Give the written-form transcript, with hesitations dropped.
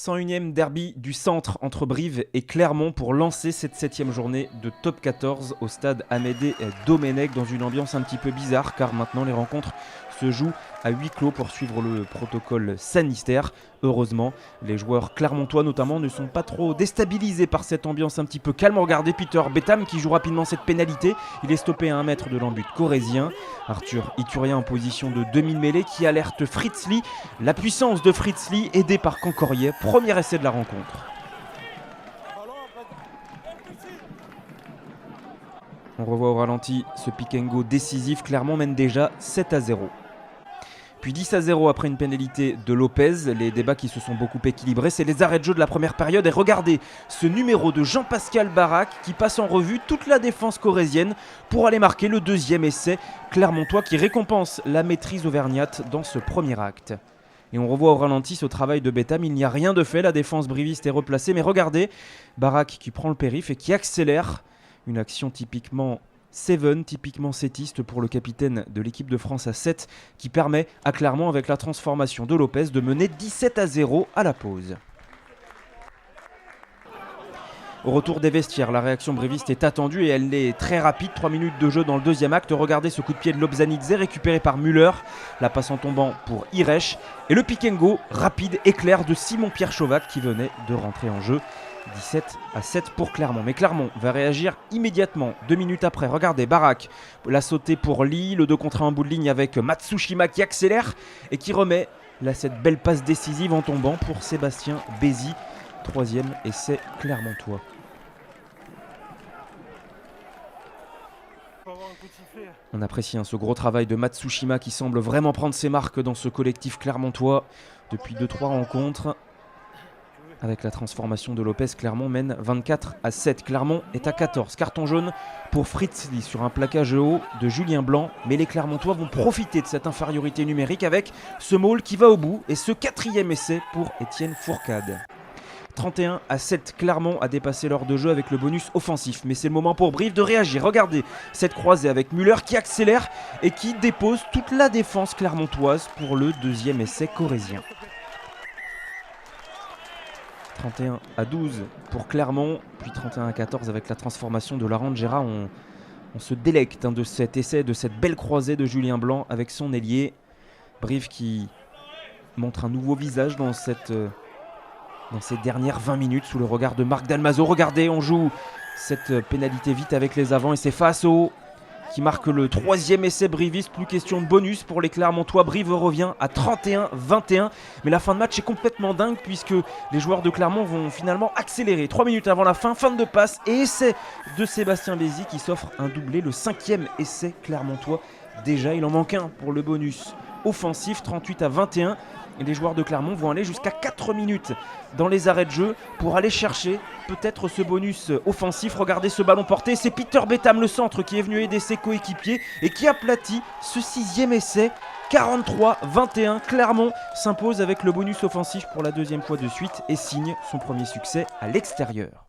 101e derby du centre entre Brive et Clermont pour lancer cette 7e journée de top 14 au stade Amédée Domenech dans une ambiance un petit peu bizarre car maintenant les rencontres se jouent à huis clos pour suivre le protocole sanitaire. Heureusement, les joueurs clermontois notamment ne sont pas trop déstabilisés par cette ambiance un petit peu calme. Regardez Peter Betham qui joue rapidement cette pénalité. Il est stoppé à 1 mètre de l'embut corrézien. Arthur Iturien en position de demi-mêlée qui alerte Fritz Lee. La puissance de Fritz Lee aidée par Cancorier. Premier essai de la rencontre. On revoit au ralenti ce pick and go décisif. Clermont mène déjà 7-0. Puis 10-0 après une pénalité de Lopez. Les débats qui se sont beaucoup équilibrés, c'est les arrêts de jeu de la première période. Et regardez ce numéro de Jean-Pascal Barak qui passe en revue toute la défense corrézienne pour aller marquer le deuxième essai clermontois qui récompense la maîtrise auvergnate dans ce premier acte. Et on revoit au ralenti ce travail de Betham. Il n'y a rien de fait, la défense briviste est replacée. Mais regardez, Barak qui prend le périph' et qui accélère. Une action typiquement typiquement sétiste pour le capitaine de l'équipe de France à 7 qui permet à Clermont avec la transformation de Lopez de mener 17-0 à la pause. Au retour des vestiaires, la réaction briviste est attendue et elle est très rapide. 3 minutes de jeu dans le deuxième acte. Regardez ce coup de pied de Lobzanidze récupéré par Müller. La passe en tombant pour Irech. Et le pick and go rapide et clair de Simon-Pierre Chauvac qui venait de rentrer en jeu. 17-7 pour Clermont. Mais Clermont va réagir immédiatement. 2 minutes après, regardez, Barak la sauté pour Lee. Le 2 contre 1 en bout de ligne avec Matsushima qui accélère et qui remet cette belle passe décisive en tombant pour Sébastien Bézi. 3e essai clermontois. On apprécie ce gros travail de Matsushima qui semble vraiment prendre ses marques dans ce collectif clermontois depuis 2-3 rencontres. Avec la transformation de Lopez, Clermont mène 24-7. Clermont est à 14. Carton jaune pour Fritz Lee sur un plaquage haut de Julien Blanc. Mais les Clermontois vont profiter de cette infériorité numérique avec ce maul qui va au bout et ce 4e essai pour Étienne Fourcade. 31-7, Clermont a dépassé l'heure de jeu avec le bonus offensif. Mais c'est le moment pour Brive de réagir. Regardez cette croisée avec Müller qui accélère et qui dépose toute la défense clermontoise pour le 2e essai corrézien. 31-12 pour Clermont, puis 31-14 avec la transformation de Laurent Gérard. On se délecte de cet essai, de cette belle croisée de Julien Blanc avec son ailier. Brive qui montre un nouveau visage dans ces dernières 20 minutes sous le regard de Marc Dalmazo. Regardez, on joue cette pénalité vite avec les avants et c'est Faso qui marque le 3e essai briviste. Plus question de bonus pour les Clermontois. Brive revient à 31-21. Mais la fin de match est complètement dingue puisque les joueurs de Clermont vont finalement accélérer. 3 minutes avant la fin de passe et essai de Sébastien Bézi qui s'offre un doublé. Le 5e essai clermontois. Déjà, il en manque un pour le bonus offensif. 38-21. Et les joueurs de Clermont vont aller jusqu'à 4 minutes dans les arrêts de jeu pour aller chercher peut-être ce bonus offensif. Regardez ce ballon porté, c'est Peter Betham le centre qui est venu aider ses coéquipiers et qui aplatit ce 6e essai. 43-21, Clermont s'impose avec le bonus offensif pour la 2e fois de suite et signe son premier succès à l'extérieur.